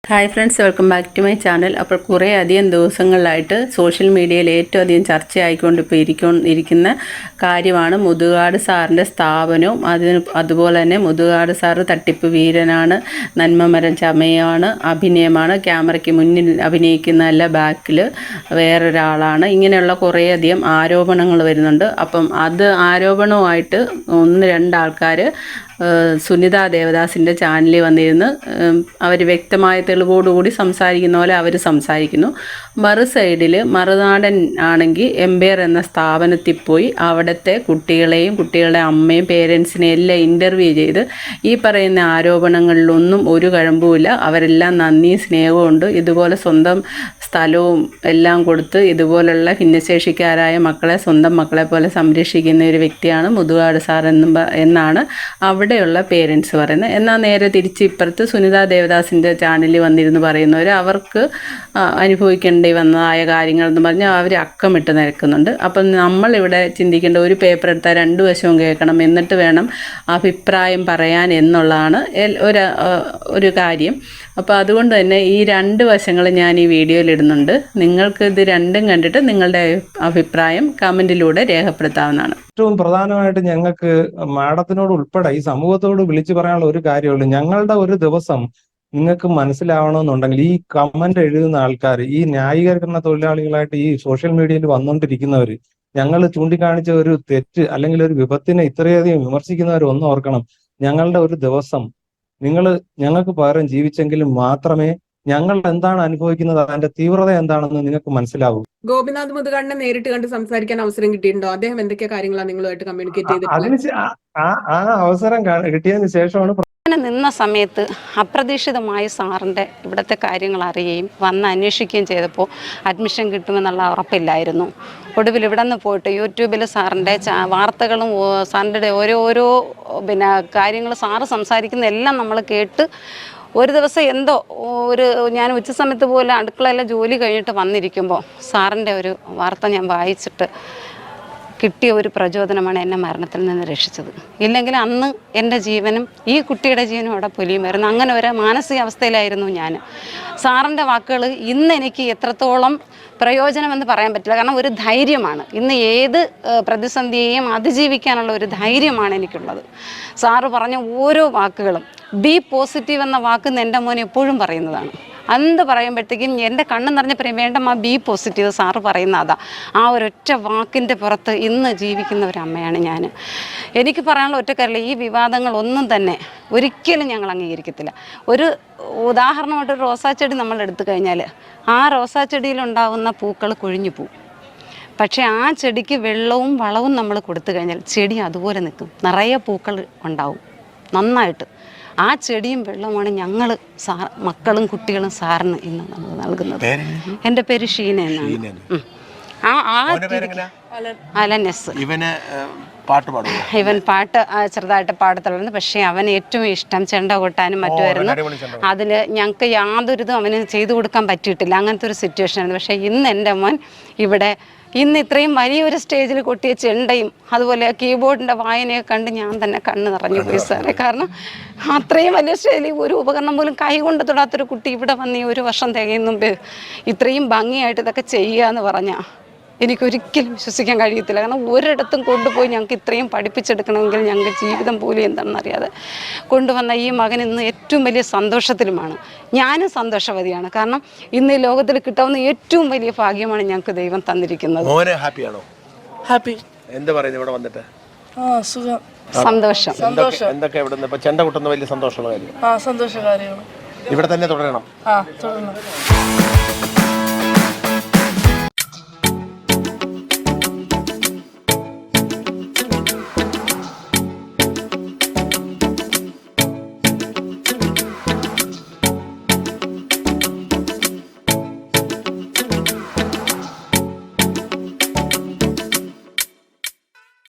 Hi friends, welcome back to my channel. അപ്പോൾ കുറേ അധികം ദിവസങ്ങളിലായിട്ട് സോഷ്യൽ മീഡിയയിൽ ഏറ്റവും അധികം ചർച്ചയായിക്കൊണ്ട് ഇപ്പോൾ ഇരിക്കുന്ന കാര്യമാണ് മുതുകാട് സാറിൻ്റെ സ്ഥാപനവും അതുപോലെ തന്നെ മുതുകാട് സാറ് തട്ടിപ്പ് വീരനാണ്, നന്മമരം ചമയമാണ്, അഭിനയമാണ്, ക്യാമറയ്ക്ക് മുന്നിൽ അഭിനയിക്കുന്നതല്ല ബാക്കിൽ വേറൊരാളാണ്, ഇങ്ങനെയുള്ള കുറേയധികം ആരോപണങ്ങൾ വരുന്നുണ്ട്. അപ്പം അത് ആരോപണവുമായിട്ട് രണ്ടാൾക്കാർ സുനിത ദേവദാസിൻ്റെ ചാനലിൽ വന്നിരുന്ന് അവർ വ്യക്തമായ തെളിവോടുകൂടി സംസാരിക്കുന്ന പോലെ അവർ സംസാരിക്കുന്നു. മറു സൈഡിൽ മറുനാടൻ ആണെങ്കിൽ എംപയർ എന്ന സ്ഥാപനത്തിൽ പോയി അവിടുത്തെ കുട്ടികളെയും കുട്ടികളുടെ അമ്മയും പേരൻസിനെയും എല്ലാം ഇൻ്റർവ്യൂ ചെയ്ത് ഈ പറയുന്ന ആരോപണങ്ങളിലൊന്നും ഒരു കഴമ്പുമില്ല, അവരെല്ലാം നന്ദിയും സ്നേഹവും ഉണ്ട്, ഇതുപോലെ സ്വന്തം സ്ഥലവും എല്ലാം കൊടുത്ത് ഇതുപോലുള്ള ഭിന്നശേഷിക്കാരായ മക്കളെ സ്വന്തം മക്കളെ പോലെ സംരക്ഷിക്കുന്ന ഒരു വ്യക്തിയാണ് മുതുകാട് സാർ എന്നാണ് അവിടെയുള്ള പേരൻസ് പറയുന്നത്. എന്നാൽ നേരെ തിരിച്ച് ഇപ്പുറത്ത് സുനിത ദേവദാസിൻ്റെ ചാനലിൽ വന്നിരുന്ന് പറയുന്നവർ അവർക്ക് അനുഭവിക്കേണ്ടി വന്നതായ കാര്യങ്ങളെന്ന് പറഞ്ഞാൽ അവർ അക്കമിട്ട് നിരക്കുന്നുണ്ട്. അപ്പം നമ്മളിവിടെ ചിന്തിക്കേണ്ട, ഒരു പേപ്പർ എടുത്താൽ രണ്ടു വശവും കേൾക്കണം, എന്നിട്ട് വേണം അഭിപ്രായം പറയാൻ എന്നുള്ളതാണ് ഒരു കാര്യം. അപ്പോൾ അതുകൊണ്ട് തന്നെ ഈ രണ്ട് വശങ്ങൾ ഞാൻ ഈ വീഡിയോയിൽ ഇടുന്നുണ്ട്. നിങ്ങൾക്ക് ഇത് രണ്ടും കണ്ടിട്ട് നിങ്ങളുടെ അഭിപ്രായം കമൻറ്റിലൂടെ രേഖപ്പെടുത്താവുന്നതാണ്. ഏറ്റവും പ്രധാനമായിട്ട് ഞങ്ങൾക്ക് മാഡത്തിനോട് ഉൾപ്പെടെ ഈ സമൂഹത്തോട് വിളിച്ചു പറയാനുള്ള ഒരു കാര്യമുള്ളൂ. ഞങ്ങളുടെ ഒരു ദിവസം നിങ്ങൾക്ക് മനസ്സിലാവണമെന്നുണ്ടെങ്കിൽ ഈ കമന്റ് എഴുതുന്ന ആൾക്കാർ, ഈ ന്യായീകരണ തൊഴിലാളികളായിട്ട് ഈ സോഷ്യൽ മീഡിയയിൽ വന്നുകൊണ്ടിരിക്കുന്നവർ, ഞങ്ങൾ ചൂണ്ടിക്കാണിച്ച ഒരു തെറ്റ് അല്ലെങ്കിൽ ഒരു വിപത്തിനെ ഇത്രയധികം വിമർശിക്കുന്നവർ ഒന്ന് ഓർക്കണം, ഞങ്ങളുടെ ഒരു ദിവസം നിങ്ങൾ ഞങ്ങൾക്ക് പകരം ജീവിച്ചെങ്കിലും മാത്രമേ ഞങ്ങൾ എന്താണ് അനുഭവിക്കുന്നത്, അതിന്റെ തീവ്രത എന്താണെന്ന് നിങ്ങൾക്ക് മനസ്സിലാവും. ഗോപിനാഥ് മുതുകാടിനെ നേരിട്ട് കണ്ട് സംസാരിക്കാൻ അവസരം കിട്ടിയിട്ടുണ്ടോ? അദ്ദേഹം എന്തൊക്കെ കാര്യങ്ങളാണ് നിങ്ങളുമായിട്ട് കമ്മ്യൂണിക്കേറ്റ് ചെയ്തിട്ടുള്ളത്? ആ അവസരം കിട്ടിയതിന് ശേഷമാണ് നിന്ന സമയത്ത് അപ്രതീക്ഷിതമായി സാറിൻ്റെ ഇവിടുത്തെ കാര്യങ്ങൾ അറിയുകയും വന്ന് അന്വേഷിക്കുകയും ചെയ്തപ്പോൾ അഡ്മിഷൻ കിട്ടുമെന്നുള്ള ഉറപ്പില്ലായിരുന്നു. ഒടുവിൽ ഇവിടെ നിന്ന് പോയിട്ട് യൂട്യൂബിൽ സാറിൻ്റെ വാർത്തകളും സാറിൻ്റെ ഓരോരോ കാര്യങ്ങൾ സാറ് സംസാരിക്കുന്ന എല്ലാം നമ്മൾ കേട്ട് ഒരു ദിവസം എന്തോ ഞാൻ ഉച്ച സമയത്ത് പോലെ അടുക്കളയിലെ ജോലി കഴിഞ്ഞിട്ട് വന്നിരിക്കുമ്പോൾ സാറിൻ്റെ ഒരു വാർത്ത ഞാൻ വായിച്ചിട്ട് കിട്ടിയ ഒരു പ്രചോദനമാണ് എന്നെ മരണത്തിൽ നിന്ന് രക്ഷിച്ചത്. ഇല്ലെങ്കിൽ അന്ന് എൻ്റെ ജീവനും ഈ കുട്ടിയുടെ ജീവനും അവിടെ പൊലിയുമായിരുന്നു. അങ്ങനെ ഒരു മാനസികാവസ്ഥയിലായിരുന്നു ഞാൻ. സാറിൻ്റെ വാക്കുകൾ ഇന്ന് എനിക്ക് എത്രത്തോളം പ്രയോജനമെന്ന് പറയാൻ പറ്റില്ല. കാരണം ഒരു ധൈര്യമാണ്, ഇന്ന് ഏത് പ്രതിസന്ധിയെയും അതിജീവിക്കാനുള്ള ഒരു ധൈര്യമാണ് എനിക്കുള്ളത്. സാറ് പറഞ്ഞ ഓരോ വാക്കുകളും, ബി പോസിറ്റീവ് എന്ന വാക്ക് എൻ്റെ മോൻ എപ്പോഴും പറയുന്നതാണ്. എന്ത് പറയുമ്പോഴത്തേക്കും എൻ്റെ കണ്ണ് നിറഞ്ഞ പറയും, വേണ്ടമ്മ ബി പോസിറ്റീവ്, സാറ് പറയുന്ന അതാ. ആ ഒരൊറ്റ വാക്കിൻ്റെ പുറത്ത് ഇന്ന് ജീവിക്കുന്ന ഒരു അമ്മയാണ് ഞാൻ. എനിക്ക് പറയാനുള്ള ഒറ്റ കാര്യമില്ല, ഈ വിവാദങ്ങളൊന്നും തന്നെ ഒരിക്കലും ഞങ്ങൾ അംഗീകരിക്കത്തില്ല. ഒരു ഉദാഹരണമായിട്ടൊരു റോസാച്ചെടി നമ്മൾ എടുത്തു കഴിഞ്ഞാൽ ആ റോസാച്ചെടിയിലുണ്ടാകുന്ന പൂക്കൾ കൊഴിഞ്ഞു പോവും. പക്ഷേ ആ ചെടിക്ക് വെള്ളവും വളവും നമ്മൾ കൊടുത്തു കഴിഞ്ഞാൽ ചെടി അതുപോലെ നിൽക്കും, നിറയെ പൂക്കൾ ഉണ്ടാവും നന്നായിട്ട്. ആ ചെടിയും വെള്ളവുമാണ് ഞങ്ങൾ മക്കളും കുട്ടികളും സാറിന് ഇന്ന് നമ്മൾ നൽകുന്നത്. എൻ്റെ പേര് ഷീന എന്നാണ്. അലനസ്. ഇവൻ പാട്ട് ചെറുതായിട്ട് പാടത്തുള്ളൂ. പക്ഷേ അവൻ ഏറ്റവും ഇഷ്ടം ചെണ്ട കൊട്ടാനും മറ്റുമായിരുന്നു. അതിൽ ഞങ്ങൾക്ക് യാതൊരു ഇതും അവന് ചെയ്തു കൊടുക്കാൻ പറ്റിയിട്ടില്ല, അങ്ങനത്തെ ഒരു സിറ്റുവേഷനായിരുന്നു. പക്ഷേ ഇന്ന് എൻ്റെ മോൻ ഇവിടെ ഇന്ന് ഇത്രയും വലിയൊരു സ്റ്റേജിൽ കൊട്ടിയ ചെണ്ടയും അതുപോലെ കീബോർഡിൻ്റെ വായനയൊക്കെ കണ്ട് ഞാൻ തന്നെ കണ്ണ് നിറഞ്ഞു പോയി സാറേ. കാരണം അത്രയും വലിയ സ്റ്റേജിൽ ഒരു ഉപകരണം പോലും കൈകൊണ്ട് തൊടാത്തൊരു കുട്ടി ഇവിടെ വന്ന് ഈ 1 വർഷം തികയും മുമ്പ് ഇത്രയും ഭംഗിയായിട്ട് ഇതൊക്കെ ചെയ്യുക എന്ന് പറഞ്ഞാൽ എനിക്കൊരിക്കലും വിശ്വസിക്കാൻ കഴിയത്തില്ല. കാരണം ഒരിടത്തും കൊണ്ടുപോയി ഞങ്ങൾക്ക് ഇത്രയും പഠിപ്പിച്ചെടുക്കണമെങ്കിൽ ഞങ്ങൾക്ക് ജീവിതം പോലും എന്താണെന്ന് അറിയാതെ കൊണ്ടുവന്ന ഈ മകൻ ഇന്ന് ഏറ്റവും വലിയ സന്തോഷത്തിലുമാണ്. ഞാനും സന്തോഷവതിയാണ്. കാരണം ഇന്ന് ഈ ലോകത്തിൽ കിട്ടാവുന്ന ഏറ്റവും വലിയ ഭാഗ്യമാണ് ഞങ്ങൾക്ക് ദൈവം തന്നിരിക്കുന്നത്. ഹാപ്പിയാണോ? ഹാപ്പി. എന്താ പറയുന്നത് ഇവിടെ വന്നിട്ട്? സന്തോഷം. എന്തൊക്കെ ഇവിടെ ചെണ്ട കൊട്ടുന്ന വലിയ സന്തോഷമുള്ള കാര്യം? സന്തോഷകാര്യമാണ്. ഇവിടെ തന്നെ തുടരണം. തുടരണം.